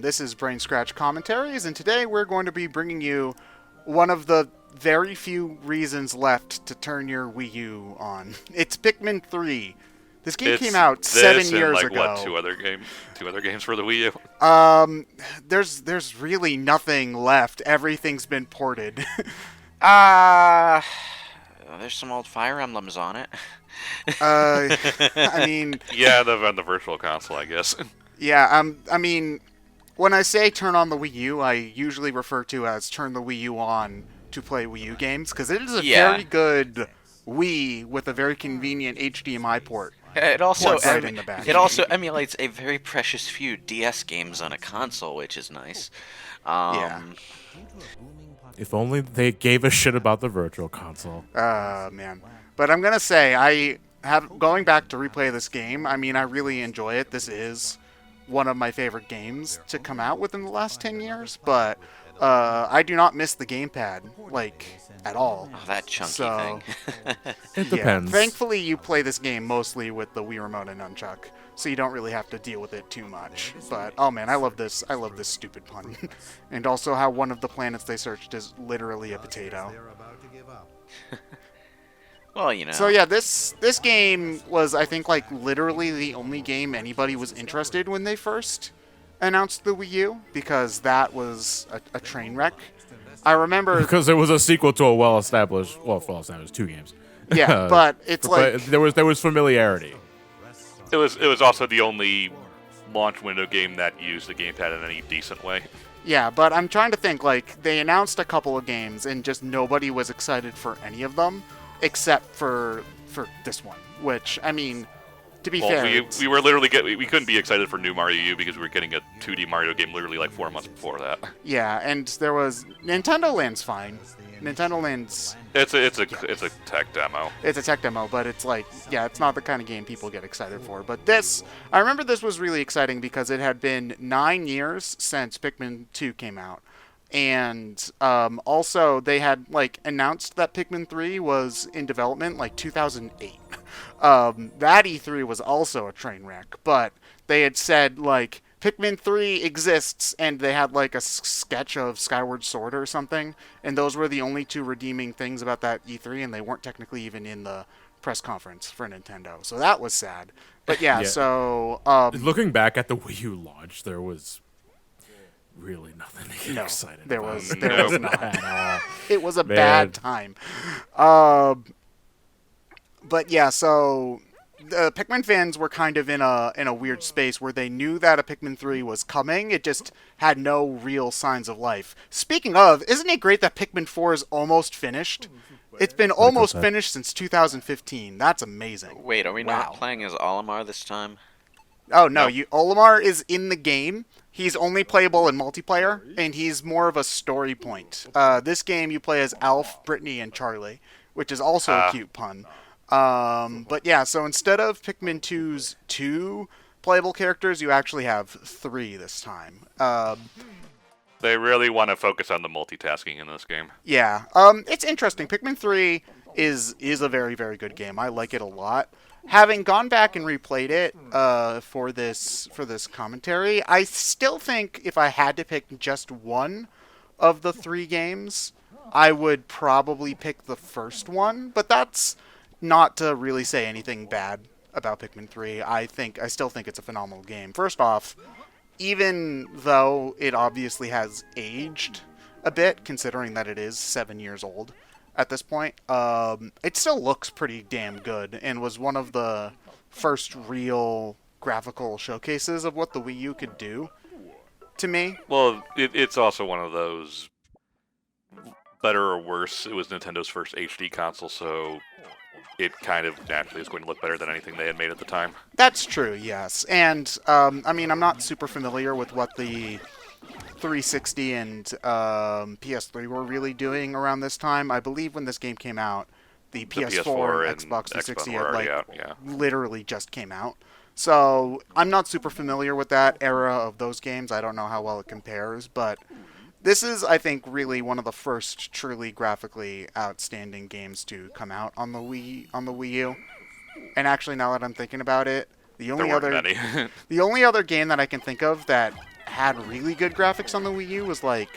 This is BrainScratch Commentaries, and today we're going to be bringing you one of the very few reasons left to turn your Wii U on. It's Pikmin 3. This game came out 7 years ago. What, two other games for the Wii There's really nothing left. Everything's been ported. There's some old Fire Emblems on it. I mean... Yeah, on the Virtual Console, I guess. Yeah, I mean, when I say turn on the Wii U, I usually refer to as turn the Wii U on to play Wii U games, because it is a very good Wii with a very convenient HDMI port. It also in the back. It also emulates a very precious few DS games on a console, which is nice. Yeah. If only they gave a shit about the Virtual Console. Man. But I'm gonna say, going back to replay this game, I mean, I really enjoy it. This is one of my favorite games to come out within the last 10 years, but I do not miss the Gamepad, at all. Oh, that chunky thing. It depends. Thankfully, you play this game mostly with the Wii Remote and Nunchuck, so you don't really have to deal with it too much. But, oh man, I love this stupid pun. And also how one of the planets they searched is literally a potato. Well, you know. So yeah, this game was, I think, literally the only game anybody was interested when they first announced the Wii U, because that was a train wreck. I remember... Because it was a sequel to a well-established 2 games. Yeah, but it's there was familiarity. It was also the only launch window game that used the Gamepad in any decent way. Yeah, but I'm trying to think, they announced a couple of games, and just nobody was excited for any of them, except for this one, which, I mean, to be fair... we were literally we couldn't be excited for New Mario U because we were getting a 2D Mario game literally 4 months before that. Yeah, and there was... Nintendo Land's fine. Nintendo Land's... It's a tech demo. It's a tech demo, but it's it's not the kind of game people get excited for. But this... I remember this was really exciting because it had been 9 years since Pikmin 2 came out. And also, they had announced that Pikmin 3 was in development 2008. That E3 was also a train wreck, but they had said Pikmin 3 exists, and they had a sketch of Skyward Sword or something, and those were the only two redeeming things about that E3, and they weren't technically even in the press conference for Nintendo. So that was sad. But yeah. So looking back at the Wii U launch, there was really nothing to get excited there about. was not at all. It was a bad time. But yeah, so the Pikmin fans were kind of in a weird space where they knew that a Pikmin 3 was coming. It just had no real signs of life. Speaking of, isn't it great that Pikmin 4 is almost finished? It's been almost finished since 2015. That's amazing. Wait, are we not playing as Olimar this time? Oh, no. Olimar is in the game. He's only playable in multiplayer, and he's more of a story point. This game, you play as Alf, Brittany, and Charlie, which is also a cute pun. But yeah, so instead of Pikmin 2's 2 playable characters, you actually have 3 this time. They really want to focus on the multitasking in this game. Yeah, it's interesting. Pikmin 3 is a very, very good game. I like it a lot. Having gone back and replayed it for this commentary, I still think if I had to pick just one of the 3 games, I would probably pick the first one. But that's not to really say anything bad about Pikmin 3. I still think it's a phenomenal game. First off, even though it obviously has aged a bit, considering that it is 7 years old at this point, it still looks pretty damn good, and was one of the first real graphical showcases of what the Wii U could do, to me. Well, it's also one of those, better or worse, it was Nintendo's first HD console, so it kind of naturally is going to look better than anything they had made at the time. That's true, yes. And, I mean, I'm not super familiar with what the 360 and PS3 were really doing around this time. I believe when this game came out, the PS4 and Xbox 360 had literally just came out. So I'm not super familiar with that era of those games. I don't know how well it compares, but this is, I think, really one of the first truly graphically outstanding games to come out on the Wii U. And actually, now that I'm thinking about it, the only other game that I can think of that had really good graphics on the Wii U was like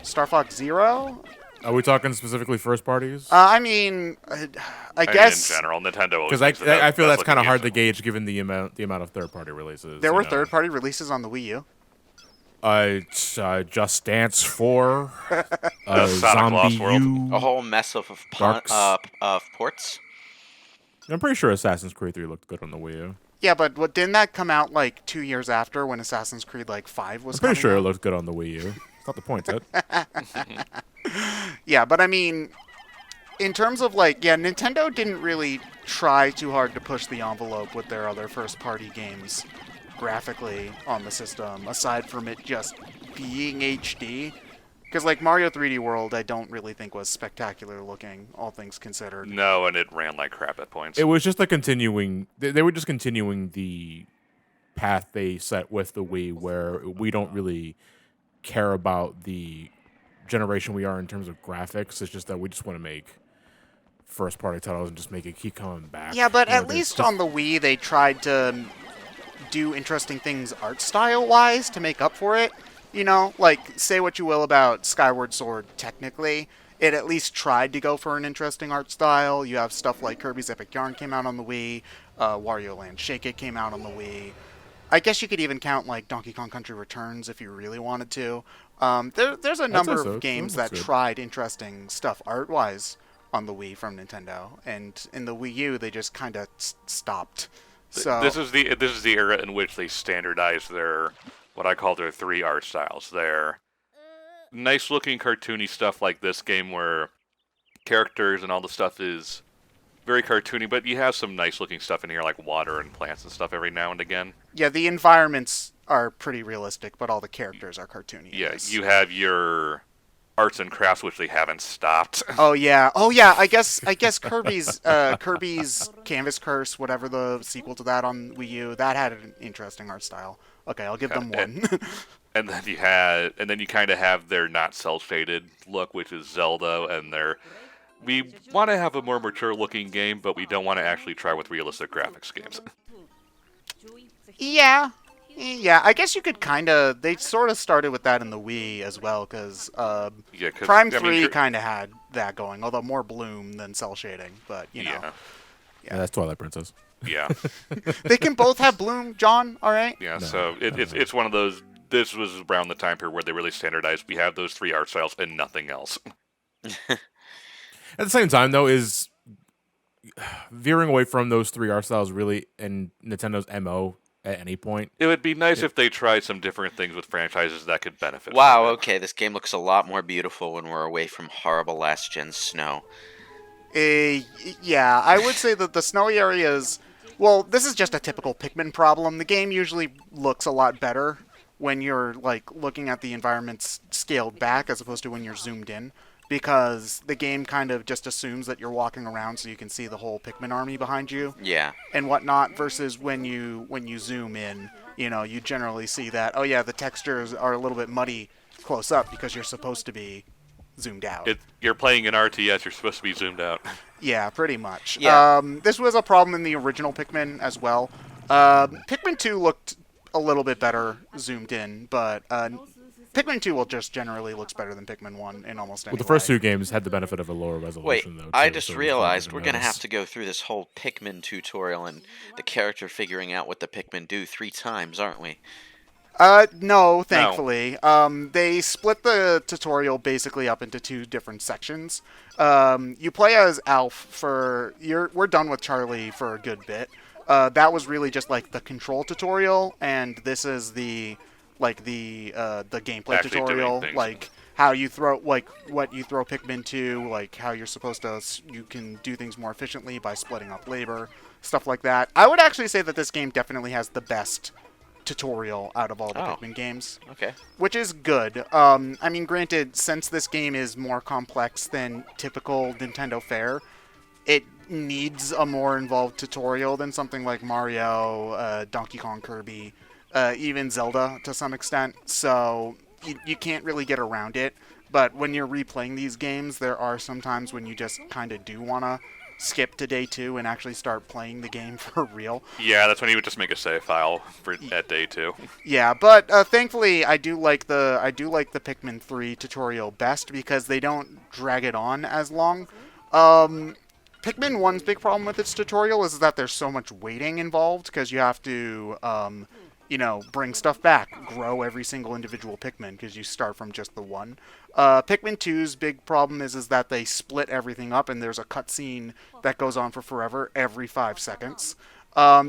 Star Fox Zero. Are we talking specifically first parties? I mean, I guess in general, Nintendo. Because I feel that's kind of hard to gauge given the amount of third party releases. there were third-party releases on the Wii U. Just Dance 4, Sonic Zombie Lost World. U. A whole mess of ports. I'm pretty sure Assassin's Creed 3 looked good on the Wii U. Yeah, but didn't that come out like 2 years after when Assassin's Creed like 5 was I'm pretty coming sure out? it looked good on the Wii U. It's not the point, Ted. Yeah, but I mean, in terms of like, yeah, Nintendo didn't really try too hard to push the envelope with their other first-party games graphically on the system, aside from it just being HD. Because like Mario 3D World, I don't really think was spectacular looking, all things considered. No, and it ran like crap at points. It was just a continuing. They were just continuing the path they set with the Wii, where we don't really care about the generation we are in terms of graphics. It's just that we just want to make first-party titles and just make it keep coming back. Yeah, but You know, at there's least just- on the Wii, they tried to do interesting things art style-wise to make up for it. You know, like, say what you will about Skyward Sword, technically. It at least tried to go for an interesting art style. You have stuff like Kirby's Epic Yarn came out on the Wii, Wario Land Shake It came out on the Wii. I guess you could even count, like, Donkey Kong Country Returns if you really wanted to. There's a number say so. of games That's that good. tried interesting stuff art-wise on the Wii from Nintendo. And in the Wii U, they just kind of stopped. So This is the era in which they standardized their what I call their 3 art styles. Their nice looking cartoony stuff like this game where characters and all the stuff is very cartoony, but you have some nice looking stuff in here like water and plants and stuff every now and again. yeah, the environments are pretty realistic, but all the characters are cartoony. Yeah, you have your arts and crafts, which they haven't stopped. Oh yeah. I guess Kirby's Canvas Curse, whatever the sequel to that on Wii U, that had an interesting art style. Okay, I'll give them one. And then you kind of have their not cel shaded look, which is Zelda, and we want to have a more mature looking game, but we don't want to actually try with realistic graphics games. Yeah. I guess you could they sort of started with that in the Wii as well, because Yeah, 'cause, Prime I mean, 3 kind of had that going, although more bloom than cel shading, but you know. Yeah, Yeah, that's Twilight Princess. yeah, They can both have bloom, John, all right? yeah. No, So it's one of those. This was around the time period where they really standardized. We have those 3 art styles and nothing else. At the same time, though, is veering away from those 3 art styles really in Nintendo's MO at any point? It would be nice if they tried some different things with franchises that could benefit. Wow, from it. okay, this game looks a lot more beautiful when we're away from horrible last-gen snow. Yeah, I would say that the snowy areas... Well, this is just a typical Pikmin problem. The game usually looks a lot better when you're, like, looking at the environments scaled back as opposed to when you're zoomed in, because the game kind of just assumes that you're walking around so you can see the whole Pikmin army behind you Yeah. and whatnot, versus when you zoom in, you know, you generally see that, oh yeah, the textures are a little bit muddy close up because you're supposed to be zoomed out. You're playing an RTS. You're supposed to be zoomed out. Yeah, pretty much. Yeah. This was a problem in the original Pikmin as well. Pikmin 2 looked a little bit better zoomed in, but Pikmin 2 will just generally looks better than Pikmin 1 in almost any Well, the first way. 2 games had the benefit of a lower Wait, resolution, though. I too, just so realized it's we're hard going to have notice. to go through this whole Pikmin tutorial and the character figuring out what the Pikmin do 3 times, aren't we? No, thankfully. They split the tutorial basically up into 2 different sections. You play as Alf we're done with Charlie for a good bit. That was really just like the control tutorial, and this is the gameplay Actually doing tutorial, things. like how you throw, like what you throw Pikmin to, like how you're supposed to, you can do things more efficiently by splitting up labor, stuff like that. I would actually say that this game definitely has the best tutorial out of all the Oh. Pikmin games, Okay. which is good. I mean, granted, since this game is more complex than typical Nintendo fare, it needs a more involved tutorial than something like Mario, Donkey Kong, Kirby, even Zelda to some extent. So you can't really get around it. But when you're replaying these games, there are some times when you just kind of do want to skip to day 2 and actually start playing the game for real. Yeah, that's when he would just make a save file at day 2. Yeah, but thankfully I do like the Pikmin 3 tutorial best because they don't drag it on as long. Pikmin 1's big problem with its tutorial is that there's so much waiting involved because you have to bring stuff back, grow every single individual Pikmin because you start from just the one. Pikmin 2's big problem is that they split everything up and there's a cutscene that goes on for forever every 5 seconds.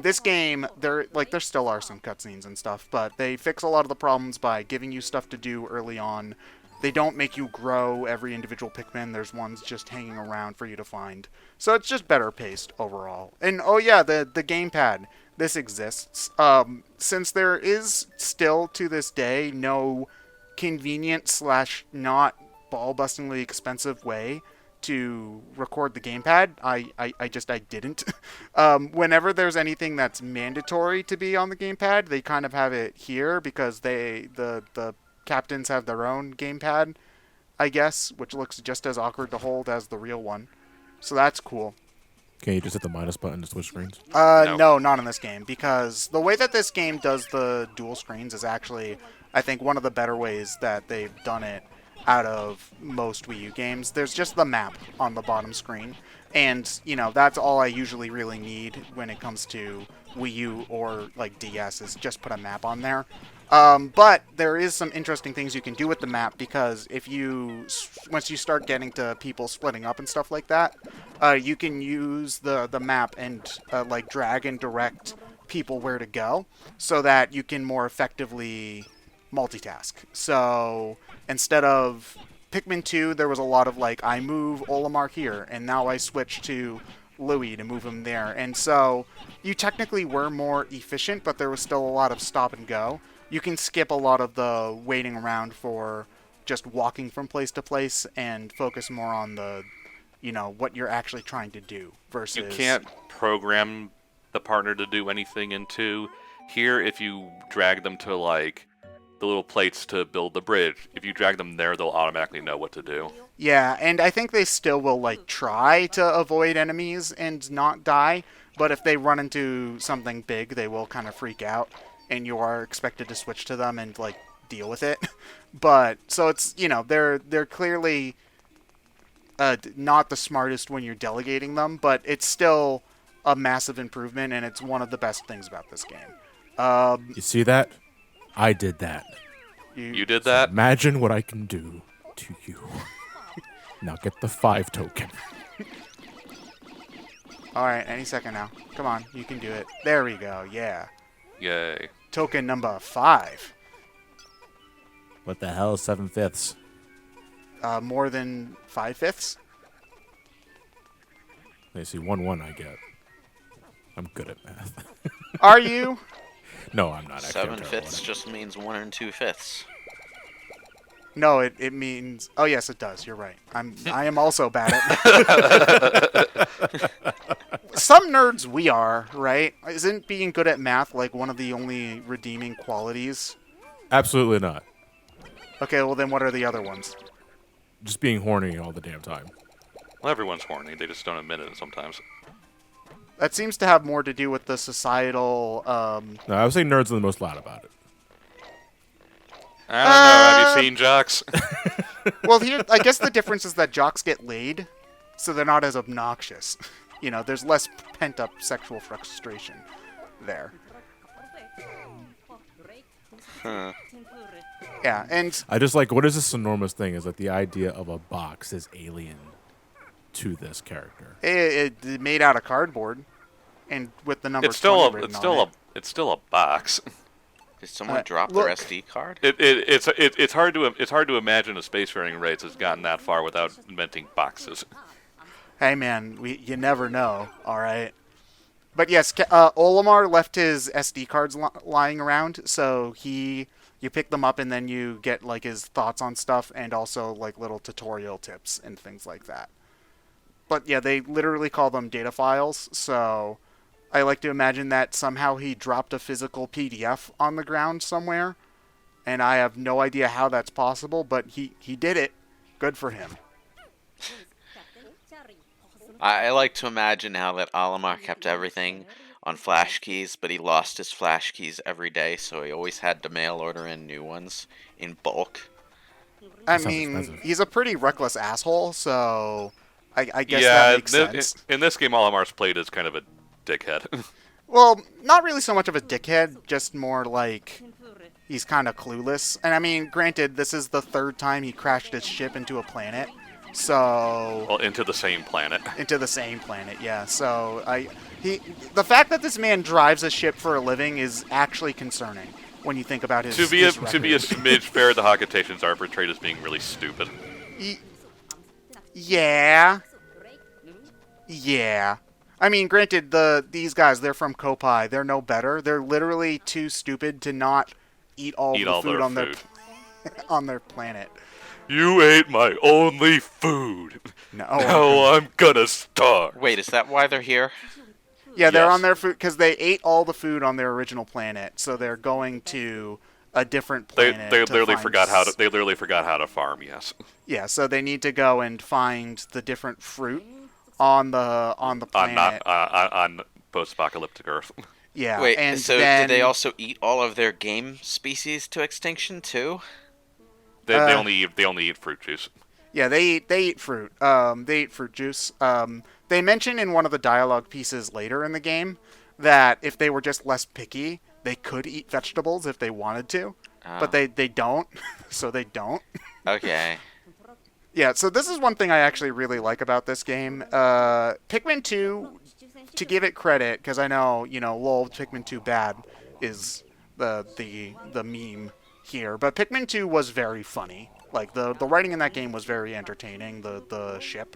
This game, there still are some cutscenes and stuff, but they fix a lot of the problems by giving you stuff to do early on. They don't make you grow every individual Pikmin. There's ones just hanging around for you to find. So it's just better paced overall. And oh yeah, the Gamepad. This exists. Since there is still to this day no convenient / not ball-bustingly expensive way to record the Gamepad, I didn't. Whenever there's anything that's mandatory to be on the Gamepad, they kind of have it here because the captains have their own Gamepad, I guess, which looks just as awkward to hold as the real one. So that's cool. Can you just hit the minus button to switch screens? No, not in this game, because the way that this game does the dual screens is actually, I think, one of the better ways that they've done it out of most Wii U games. There's just the map on the bottom screen, and, that's all I usually really need when it comes to Wii U or, DS, is just put a map on there. But there is some interesting things you can do with the map, because once you start getting to people splitting up and stuff like that, you can use the map and drag and direct people where to go so that you can more effectively multitask. So instead of Pikmin 2, there was a lot of I move Olimar here and now I switch to Louie to move him there. And so you technically were more efficient, but there was still a lot of stop and go. You can skip a lot of the waiting around for just walking from place to place and focus more on the what you're actually trying to do versus... You can't program the partner to do anything in 2. Here, if you drag them to, the little plates to build the bridge, if you drag them there, they'll automatically know what to do. Yeah, and I think they still will, try to avoid enemies and not die, but if they run into something big, they will kind of freak out, and you are expected to switch to them and, deal with it. But, so it's, they're clearly... not the smartest when you're delegating them, but it's still a massive improvement, and it's one of the best things about this game. You see that? I did that. You did that? Imagine what I can do to you. Now get the 5 token. Alright, any second now. Come on, you can do it. There we go, yeah. Yay. Token number 5. What the hell is 7/5? More than 5/5? Let see, 1/1 I get. I'm good at math. Are you? No, I'm not. Actually, 7/5 just means 1 2/5. No, it means... Oh, yes, it does. You're right. I am also bad at math. Some nerds we are, right? Isn't being good at math, one of the only redeeming qualities? Absolutely not. Okay, well, then what are the other ones? Just being horny all the damn time. Well, everyone's horny. They just don't admit it sometimes. That seems to have more to do with the societal... No, I would say nerds are the most loud about it. I don't know. Have you seen jocks? Well, here, I guess the difference is that jocks get laid, so they're not as obnoxious. There's less pent-up sexual frustration there. Huh. Yeah, and... I just what is this enormous thing is that the idea of a box is alien to this character. It made out of cardboard, and with the number It's still 20 a written on it. it's still a box. Did someone drop look. their SD card? It's hard to imagine a spacefaring race has gotten that far without inventing boxes. Hey man, you never know. All right, but yes, Olimar left his SD cards lying around, so you pick them up and then you get his thoughts on stuff and also little tutorial tips and things like that. But yeah, they literally call them data files, so I like to imagine that somehow he dropped a physical PDF on the ground somewhere, and I have no idea how that's possible, but he did it. Good for him. I like to imagine how that Alamar kept everything on flash keys, but he lost his flash keys every day, so he always had to mail order in new ones in bulk. I Sounds mean, expensive. he's a pretty reckless asshole, so I guess that Yeah, makes sense. in this game, Alamar's played as kind of a dickhead. Well, not really so much of a dickhead, just more like he's kind of clueless. And I mean, granted, this is the third time he crashed his ship into a planet, so Well, into the same planet. into the same planet, yeah. So the fact that this man drives a ship for a living is actually concerning when you think about his To be his a record. smidge fair, the Hakatations are portrayed as being really stupid. Yeah. Yeah. I mean, granted, these guys, they're from Kopai. They're no better. They're literally too stupid to not eat all Eat the all food their on food. on their planet. You ate my only food. No. Now I'm gonna starve. Wait, is that why they're here? Yeah, they're Yes. on their food because they ate all the food on their original planet, so they're going to a different They planet. they to literally find forgot how to they literally forgot how to farm. Yes. Yeah, so they need to go and find the different fruit on the planet. On post-apocalyptic Earth. Yeah, Wait, and so then did they also eat all of their game species to extinction too? They Uh, only eat fruit juice. yeah, they eat fruit. They eat fruit juice. They mention in one of the dialogue pieces later in the game that if they were just less picky, they could eat vegetables if they wanted to, but Oh. they don't. So they don't. Okay. Yeah, so this is one thing I actually really like about this game. Pikmin 2, to give it credit, because I know, lol, Pikmin 2 bad is the meme here, but Pikmin 2 was very funny. Like, the writing in that game was very entertaining, the ship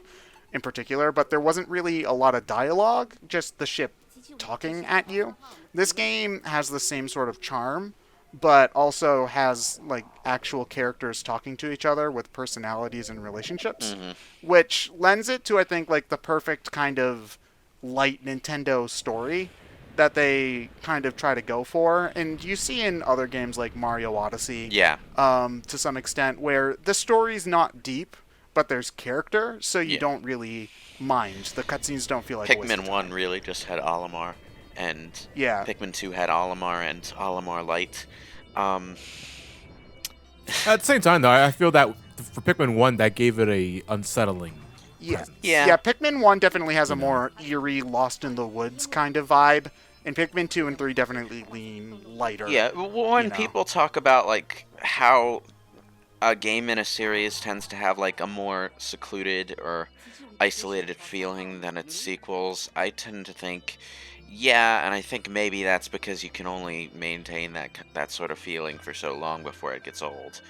in particular, but there wasn't really a lot of dialogue, just the ship talking at you. This game has the same sort of charm, but also has like actual characters talking to each other with personalities and relationships, which lends it to, I think, like the perfect kind of light Nintendo story that they kind of try to go for. And you see in other games like Mario Odyssey, Yeah. to some extent, where the story's not deep, but there's character, so you Yeah. don't really mind. The cutscenes don't feel like a waste of Pikmin time. 1 really just had Olimar, and Yeah. Pikmin 2 had Olimar and Olimar Light. At the same time, though, I feel that for Pikmin 1, that gave it a unsettling Yeah. presence. Yeah. Yeah, Pikmin 1 definitely has a more eerie, lost in the woods kind of vibe, and Pikmin 2 and 3 definitely lean lighter. Yeah, when you know. people talk about like how a game in a series tends to have like a more secluded or isolated feeling than its sequels, I tend to think, yeah, and I think maybe that's because you can only maintain that sort of feeling for so long before it gets old.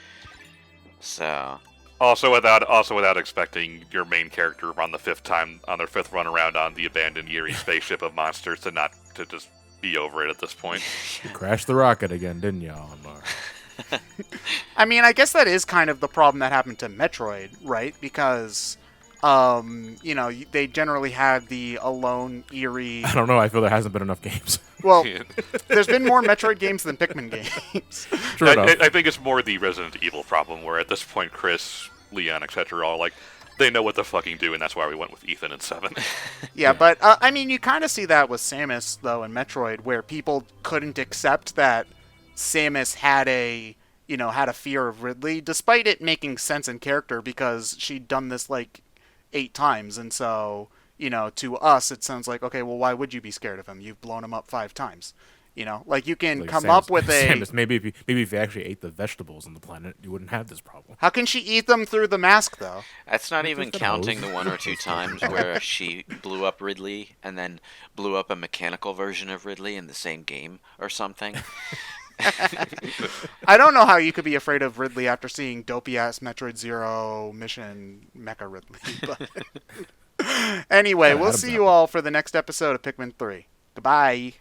So, Also without expecting your main character on their fifth run around on the abandoned Yuri spaceship of monsters to just be over it at this point. You crashed the rocket again, didn't you, Olimar? I mean, I guess that is kind of the problem that happened to Metroid, right? Because, they generally had the alone, eerie... I don't know. I feel there hasn't been enough games. Well, there's been more Metroid games than Pikmin games. True enough. I think it's more the Resident Evil problem, where at this point Chris, Leon, etc. are all like, they know what to fucking do, and that's why we went with Ethan and 7. Yeah, but, I mean, you kind of see that with Samus, though, in Metroid, where people couldn't accept that Samus had a fear of Ridley, despite it making sense in character, because she'd done this, 8 times, and so, to us, it sounds like, okay, well, why would you be scared of him? You've blown him up 5 times. You can Like come Samus- up with a... Samus, maybe if you actually ate the vegetables on the planet, you wouldn't have this problem. How can she eat them through the mask, though? that's not even just a counting nose. the 1 or 2 times where she blew up Ridley and then blew up a mechanical version of Ridley in the same game or something. I don't know how you could be afraid of Ridley after seeing dopey-ass Metroid Zero Mission Mecha Ridley. But anyway, Yeah, we'll Adam's see out. you all for the next episode of Pikmin 3. Goodbye.